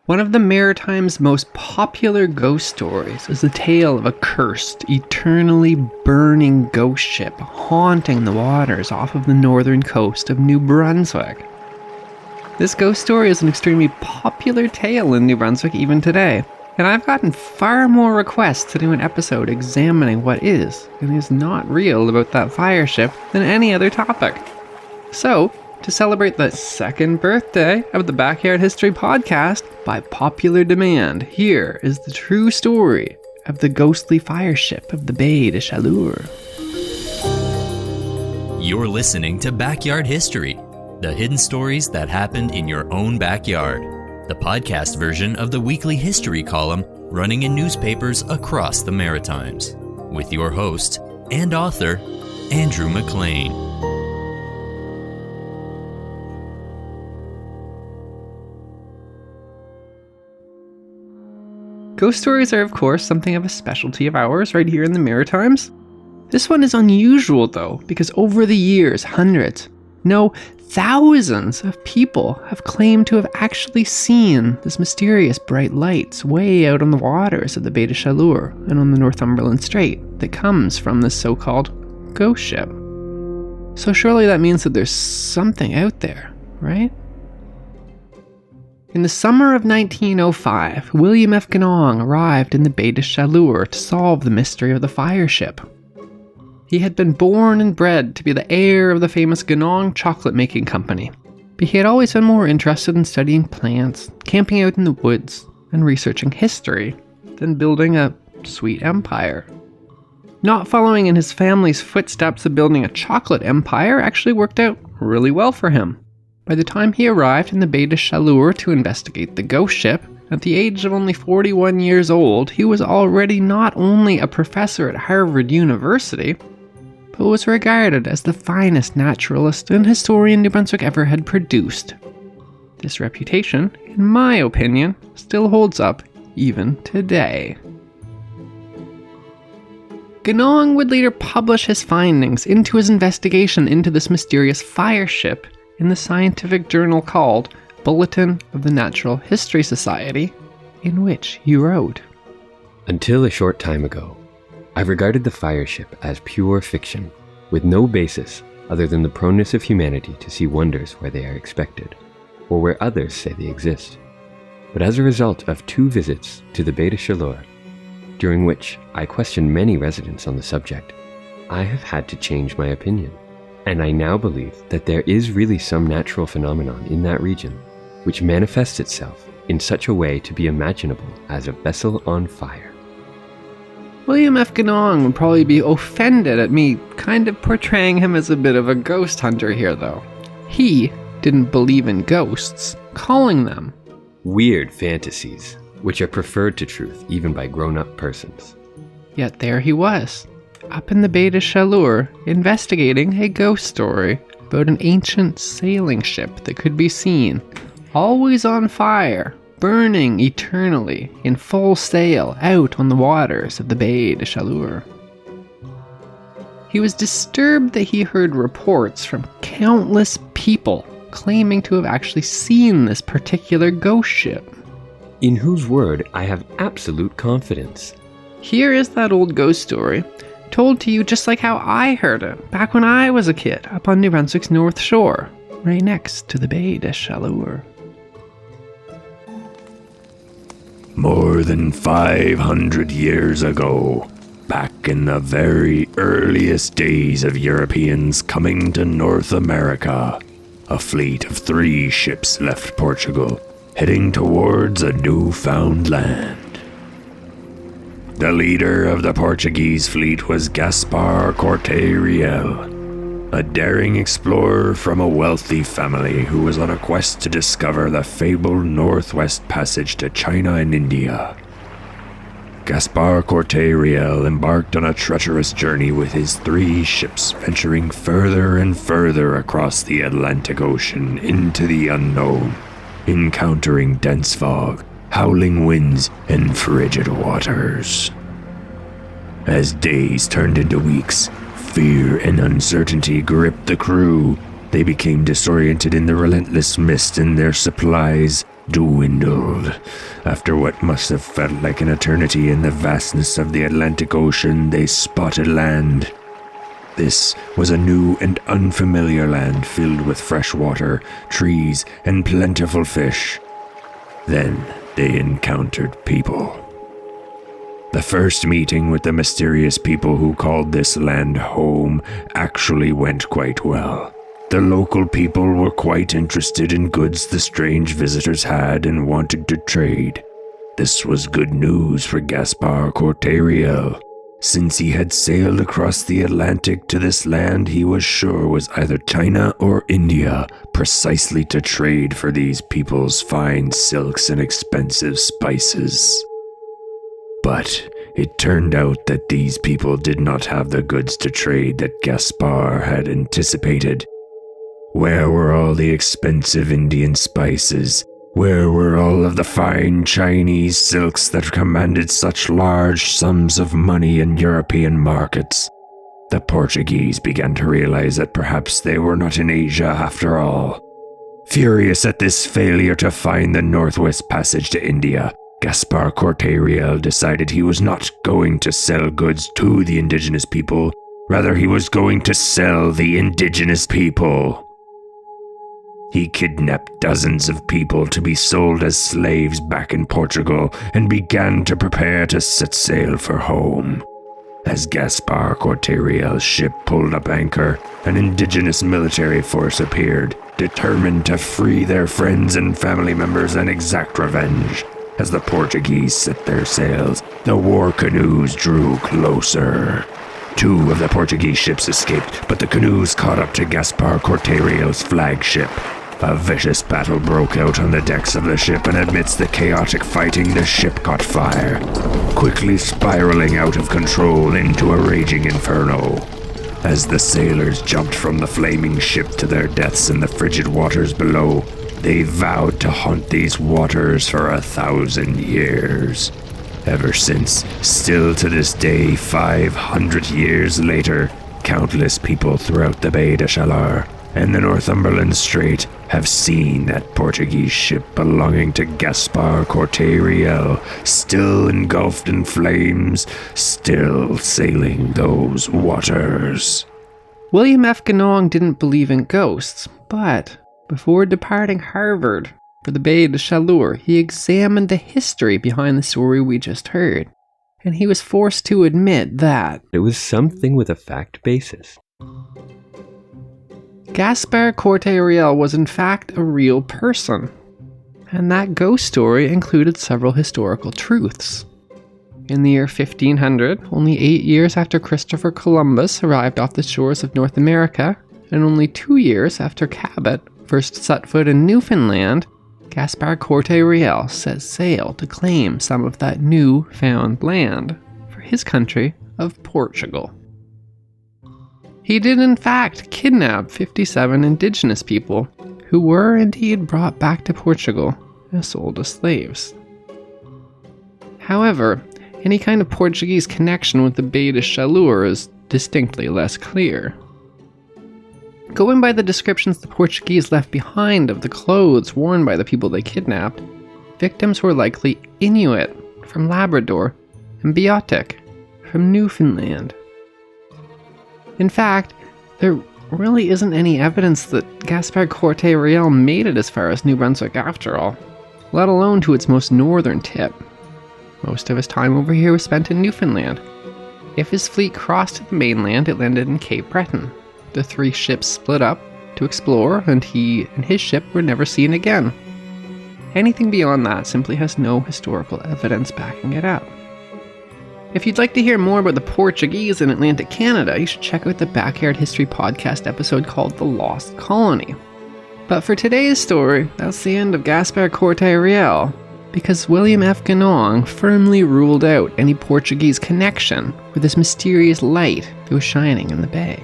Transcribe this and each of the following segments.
One of the Maritimes' most popular ghost stories is the tale of a cursed, eternally burning ghost ship haunting the waters off of the northern coast of New Brunswick. This ghost story is an extremely popular tale in New Brunswick even today, and I've gotten far more requests to do an episode examining what is and is not real about that fire ship than any other topic. So, to celebrate the second birthday of the Backyard History Podcast, by popular demand, here is the true story of the ghostly fire ship of the Baie de Chaleurs. You're listening to Backyard History, the hidden stories that happened in your own backyard, the podcast version of the weekly history column running in newspapers across the Maritimes, with your host and author, Andrew McLean. Ghost stories are, of course, something of a specialty of ours right here in the Maritimes. This one is unusual, though, because over the years, hundreds, no, thousands of people have claimed to have actually seen this mysterious bright lights way out on the waters of the Baie de Chaleurs and on the Northumberland Strait that comes from this so-called ghost ship. So surely that means that there's something out there, right? In the summer of 1905, William F. Ganong arrived in the Baie de Chaleurs to solve the mystery of the fire ship. He had been born and bred to be the heir of the famous Ganong chocolate-making company, but he had always been more interested in studying plants, camping out in the woods, and researching history than building a sweet empire. Not following in his family's footsteps of building a chocolate empire actually worked out really well for him. By the time he arrived in the Baie de Chaleurs to investigate the ghost ship, at the age of only 41 years old, he was already not only a professor at Harvard University, but was regarded as the finest naturalist and historian New Brunswick ever had produced. This reputation, in my opinion, still holds up even today. Ganong would later publish his findings into his investigation into this mysterious fire ship in the scientific journal called Bulletin of the Natural History Society, in which he wrote, "Until a short time ago, I regarded the fire ship as pure fiction, with no basis other than the proneness of humanity to see wonders where they are expected, or where others say they exist. But as a result of 2 visits to the Baie de Chaleurs, during which I questioned many residents on the subject, I have had to change my opinion. And I now believe that there is really some natural phenomenon in that region which manifests itself in such a way to be imaginable as a vessel on fire." William F. Ganong would probably be offended at me kind of portraying him as a bit of a ghost hunter here, though. He didn't believe in ghosts, calling them weird fantasies, which are preferred to truth even by grown-up persons. Yet there he was, up in the Baie de Chaleurs, investigating a ghost story about an ancient sailing ship that could be seen, always on fire, burning eternally, in full sail out on the waters of the Baie de Chaleurs. He was disturbed that he heard reports from countless people claiming to have actually seen this particular ghost ship, in whose word I have absolute confidence. Here is that old ghost story, told to you just like how I heard it back when I was a kid up on New Brunswick's North Shore, right next to the Baie de Chaleurs. More than 500 years ago, back in the very earliest days of Europeans coming to North America, a fleet of 3 ships left Portugal, heading towards a newfound land. The leader of the Portuguese fleet was Gaspar Corte Real, a daring explorer from a wealthy family who was on a quest to discover the fabled Northwest Passage to China and India. Gaspar Corte Real embarked on a treacherous journey with his 3 ships, venturing further and further across the Atlantic Ocean into the unknown, encountering dense fog, howling winds, and frigid waters. As days turned into weeks, fear and uncertainty gripped the crew. They became disoriented in the relentless mist, and their supplies dwindled. After what must have felt like an eternity in the vastness of the Atlantic Ocean, they spotted land. This was a new and unfamiliar land filled with fresh water, trees, and plentiful fish. Then they encountered people. The first meeting with the mysterious people who called this land home actually went quite well. The local people were quite interested in goods the strange visitors had and wanted to trade. This was good news for Gaspar Corte-Real. Since he had sailed across the Atlantic to this land he was sure was either China or India, precisely to trade for these people's fine silks and expensive spices. But it turned out that these people did not have the goods to trade that Gaspar had anticipated. Where were all the expensive Indian spices? Where were all of the fine Chinese silks that commanded such large sums of money in European markets? The Portuguese began to realize that perhaps they were not in Asia after all. Furious at this failure to find the Northwest Passage to India, Gaspar Corte-Real decided he was not going to sell goods to the indigenous people, rather he was going to sell the indigenous people. He kidnapped dozens of people to be sold as slaves back in Portugal and began to prepare to set sail for home. As Gaspar Corte-Real's ship pulled up anchor, an indigenous military force appeared, determined to free their friends and family members and exact revenge. As the Portuguese set their sails, the war canoes drew closer. 2 of the Portuguese ships escaped, but the canoes caught up to Gaspar Corte-Real's flagship. A vicious battle broke out on the decks of the ship, and amidst the chaotic fighting, the ship caught fire, quickly spiraling out of control into a raging inferno. As the sailors jumped from the flaming ship to their deaths in the frigid waters below, they vowed to haunt these waters for 1,000 years. Ever since, still to this day, 500 years later, countless people throughout the Baie de Chaleurs and the Northumberland Strait have seen that Portuguese ship belonging to Gaspar Corte-Real, still engulfed in flames, still sailing those waters. William F. Ganong didn't believe in ghosts, but before departing Harvard for the Baie de Chaleurs, he examined the history behind the story we just heard, and he was forced to admit that it was something with a fact basis. Gaspar Corte-Real was in fact a real person, and that ghost story included several historical truths. In the year 1500, only 8 years after Christopher Columbus arrived off the shores of North America, and only 2 years after Cabot first set foot in Newfoundland, Gaspar Corte-Real set sail to claim some of that new found land for his country of Portugal. He did in fact kidnap 57 indigenous people who were indeed brought back to Portugal and sold as slaves. However, any kind of Portuguese connection with the Baie de Chaleurs is distinctly less clear. Going by the descriptions the Portuguese left behind of the clothes worn by the people they kidnapped, victims were likely Inuit from Labrador and Beothuk from Newfoundland. In fact, there really isn't any evidence that Gaspar Corte-Real made it as far as New Brunswick after all, let alone to its most northern tip. Most of his time over here was spent in Newfoundland. If his fleet crossed to the mainland, it landed in Cape Breton. The 3 ships split up to explore, and he and his ship were never seen again. Anything beyond that simply has no historical evidence backing it up. If you'd like to hear more about the Portuguese in Atlantic Canada, you should check out the Backyard History podcast episode called The Lost Colony. But for today's story, that's the end of Gaspar Corte-Real, because William F. Ganong firmly ruled out any Portuguese connection with this mysterious light that was shining in the bay.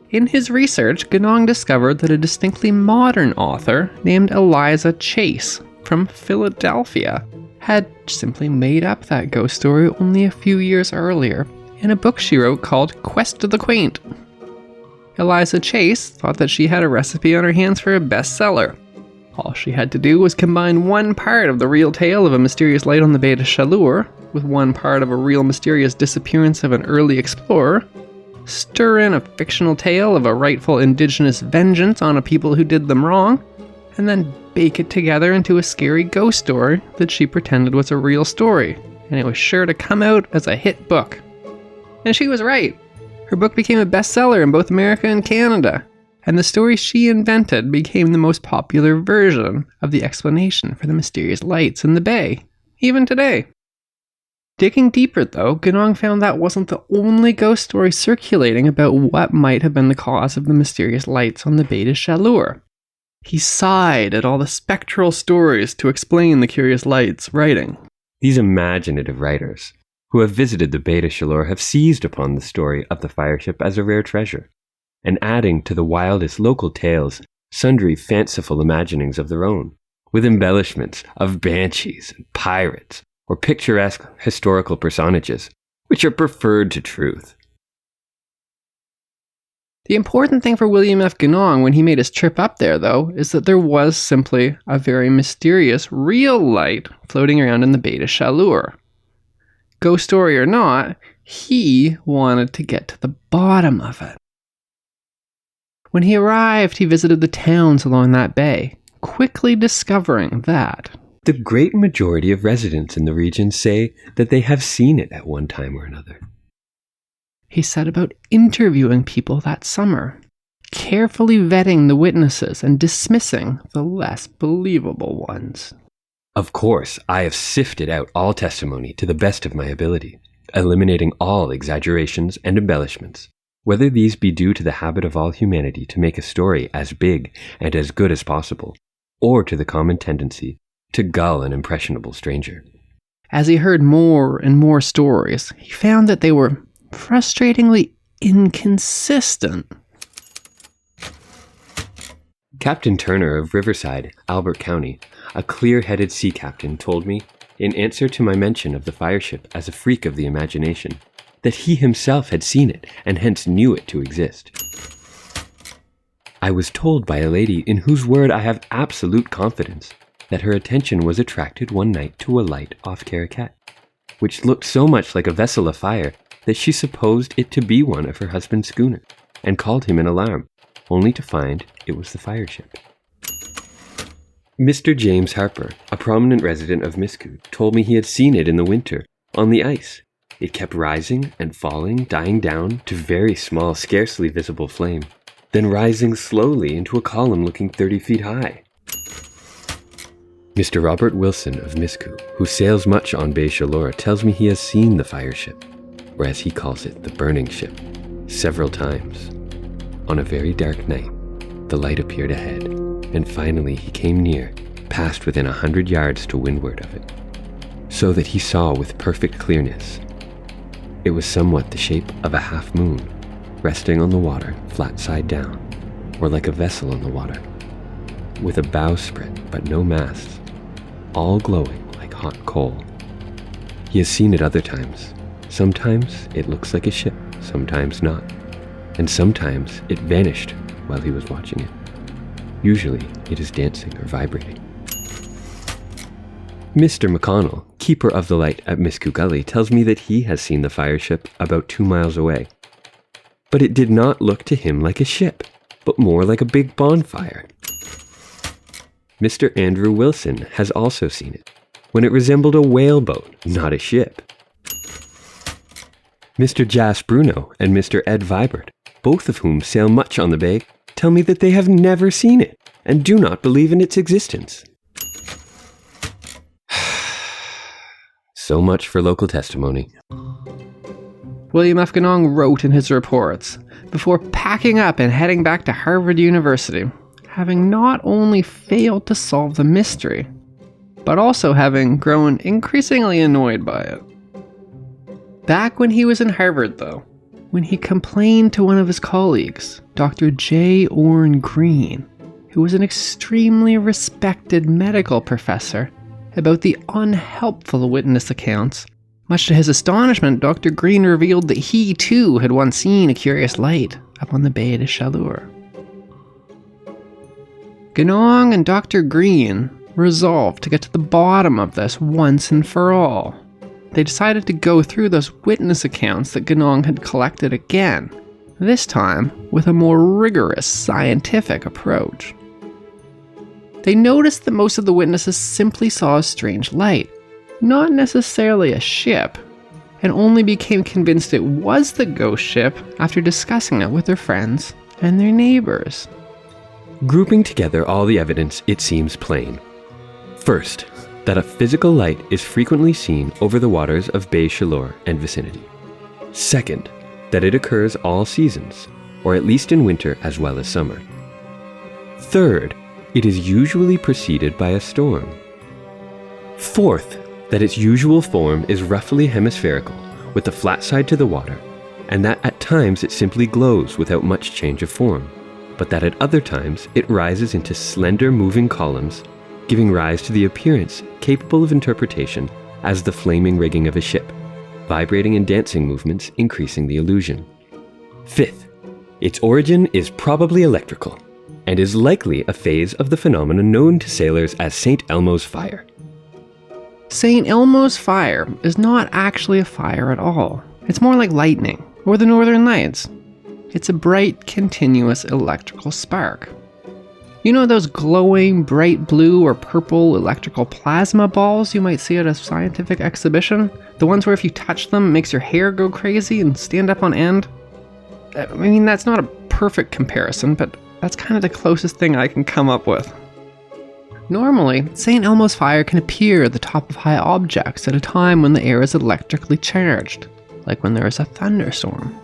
In his research, Ganong discovered that a distinctly modern author named Eliza Chase from Philadelphia had simply made up that ghost story only a few years earlier in a book she wrote called Quest of the Quaint. Eliza Chase thought that she had a recipe on her hands for a bestseller, All she had to do was combine one part of the real tale of a mysterious light on the Baie de Chaleurs with one part of a real mysterious disappearance of an early explorer, stir in a fictional tale of a rightful indigenous vengeance on a people who did them wrong, and then bake it together into a scary ghost story that she pretended was a real story, and it was sure to come out as a hit book. And she was right. Her book became a bestseller in both America and Canada, and the story she invented became the most popular version of the explanation for the mysterious lights in the bay, even today. Digging deeper though, Ganong found that wasn't the only ghost story circulating about what might have been the cause of the mysterious lights on the Baie de Chaleurs. He sighed at all the spectral stories to explain the curious lights, writing, These imaginative writers who have visited the Baie de Chaleurs have seized upon the story of the fireship as a rare treasure, and adding to the wildest local tales sundry fanciful imaginings of their own, with embellishments of banshees and pirates, or picturesque historical personages, which are preferred to truth. The important thing for William F. Ganong when he made his trip up there, though, is that there was simply a very mysterious, real light floating around in the Baie de Chaleurs. Ghost story or not, he wanted to get to the bottom of it. When he arrived, he visited the towns along that bay, quickly discovering that the great majority of residents in the region say that they have seen it at one time or another. He set about interviewing people that summer, carefully vetting the witnesses and dismissing the less believable ones. Of course, I have sifted out all testimony to the best of my ability, eliminating all exaggerations and embellishments, whether these be due to the habit of all humanity to make a story as big and as good as possible, or to the common tendency to gull an impressionable stranger. As he heard more and more stories, he found that they were frustratingly inconsistent. Captain Turner of Riverside, Albert County, a clear-headed sea captain, told me, in answer to my mention of the fireship as a freak of the imagination, that he himself had seen it and hence knew it to exist. I was told by a lady in whose word I have absolute confidence that her attention was attracted one night to a light off Caracat, which looked so much like a vessel afire that she supposed it to be one of her husband's schooners, and called him in alarm, only to find it was the fireship. Mr. James Harper, a prominent resident of Miscou, told me he had seen it in the winter, on the ice. It kept rising and falling, dying down to very small, scarcely visible flame, then rising slowly into a column looking 30 feet high. Mr. Robert Wilson of Miscou, who sails much on Baie Chaleurs, tells me he has seen the fireship, or as he calls it, the burning ship, several times. On a very dark night, the light appeared ahead, and finally he came near, passed within 100 yards to windward of it, so that he saw with perfect clearness. It was somewhat the shape of a half moon, resting on the water, flat side down, or like a vessel on the water, with a bowsprit but no masts, all glowing like hot coal. He has seen it other times. Sometimes it looks like a ship, sometimes not, and sometimes it vanished while he was watching it. Usually it is dancing or vibrating. Mr. McConnell, keeper of the light at Miscou Gully, tells me that he has seen the fireship about 2 miles away. But it did not look to him like a ship, but more like a big bonfire. Mr. Andrew Wilson has also seen it, when it resembled a whaleboat, not a ship. Mr. Jas Bruno and Mr. Ed Vibert, both of whom sail much on the bay, tell me that they have never seen it and do not believe in its existence. So much for local testimony. William F. Ganong wrote in his reports, before packing up and heading back to Harvard University, having not only failed to solve the mystery, but also having grown increasingly annoyed by it. Back when he was in Harvard, though, when he complained to one of his colleagues, Dr. J. Orrin Green, who was an extremely respected medical professor, about the unhelpful witness accounts, much to his astonishment, Dr. Green revealed that he too had once seen a curious light up on the Baie de Chaleurs. Ganong and Dr. Green resolved to get to the bottom of this once and for all. They decided to go through those witness accounts that Ganong had collected again, this time with a more rigorous scientific approach. They noticed that most of the witnesses simply saw a strange light, not necessarily a ship, and only became convinced it was the ghost ship after discussing it with their friends and their neighbors. Grouping together all the evidence, it seems plain. First, that a physical light is frequently seen over the waters of Baie Chaleurs and vicinity. Second, that it occurs all seasons, or at least in winter as well as summer. Third, it is usually preceded by a storm. Fourth, that its usual form is roughly hemispherical, with the flat side to the water, and that at times it simply glows without much change of form, but that at other times it rises into slender moving columns, giving rise to the appearance capable of interpretation as the flaming rigging of a ship, vibrating and dancing movements increasing the illusion. Fifth, its origin is probably electrical, and is likely a phase of the phenomenon known to sailors as St. Elmo's fire. St. Elmo's fire is not actually a fire at all. It's more like lightning, or the Northern Lights. It's a bright, continuous electrical spark. You know those glowing, bright blue or purple electrical plasma balls you might see at a scientific exhibition? The ones where if you touch them, it makes your hair go crazy and stand up on end? I mean, that's not a perfect comparison, but that's kind of the closest thing I can come up with. Normally, St. Elmo's fire can appear at the top of high objects at a time when the air is electrically charged, like when there is a thunderstorm.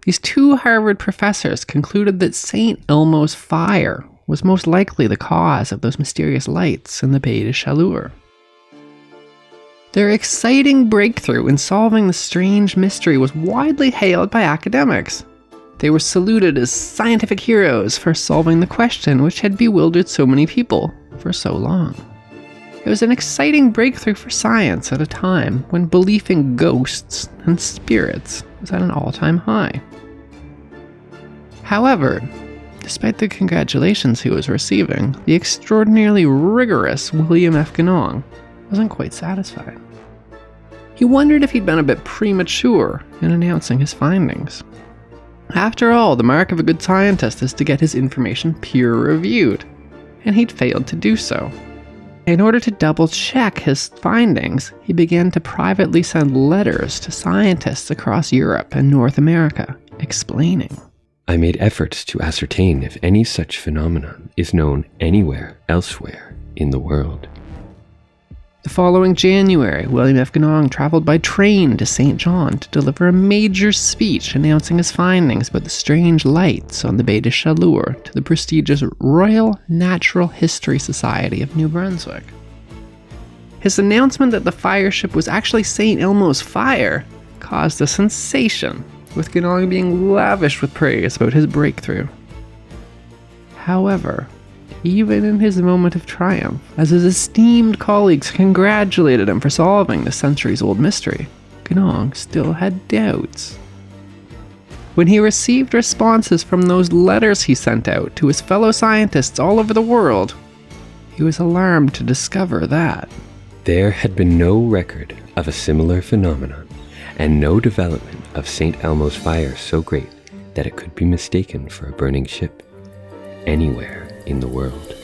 These two Harvard professors concluded that St. Elmo's fire was most likely the cause of those mysterious lights in the Baie de Chaleurs. Their exciting breakthrough in solving the strange mystery was widely hailed by academics. They were saluted as scientific heroes for solving the question which had bewildered so many people for so long. It was an exciting breakthrough for science at a time when belief in ghosts and spirits was at an all-time high. However, despite the congratulations he was receiving, the extraordinarily rigorous William F. Ganong wasn't quite satisfied. He wondered if he'd been a bit premature in announcing his findings. After all, the mark of a good scientist is to get his information peer-reviewed, and he'd failed to do so. In order to double-check his findings, he began to privately send letters to scientists across Europe and North America, explaining. I made efforts to ascertain if any such phenomenon is known anywhere elsewhere in the world. The following January, William F. Ganong traveled by train to St. John to deliver a major speech announcing his findings about the strange lights on the Baie de Chaleurs to the prestigious Royal Natural History Society of New Brunswick. His announcement that the fire ship was actually St. Elmo's fire caused a sensation, with Ganong being lavish with praise about his breakthrough. However, even in his moment of triumph, as his esteemed colleagues congratulated him for solving the centuries-old mystery, Ganong still had doubts. When he received responses from those letters he sent out to his fellow scientists all over the world, he was alarmed to discover that there had been no record of a similar phenomenon, and no development of St. Elmo's fire so great that it could be mistaken for a burning ship anywhere in the world.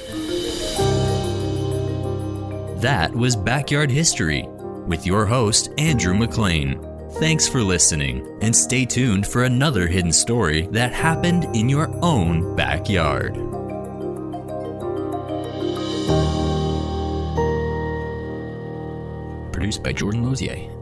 That was Backyard History with your host, Andrew McLean. Thanks for listening, and stay tuned for another hidden story that happened in your own backyard. Produced by Jordan Lozier.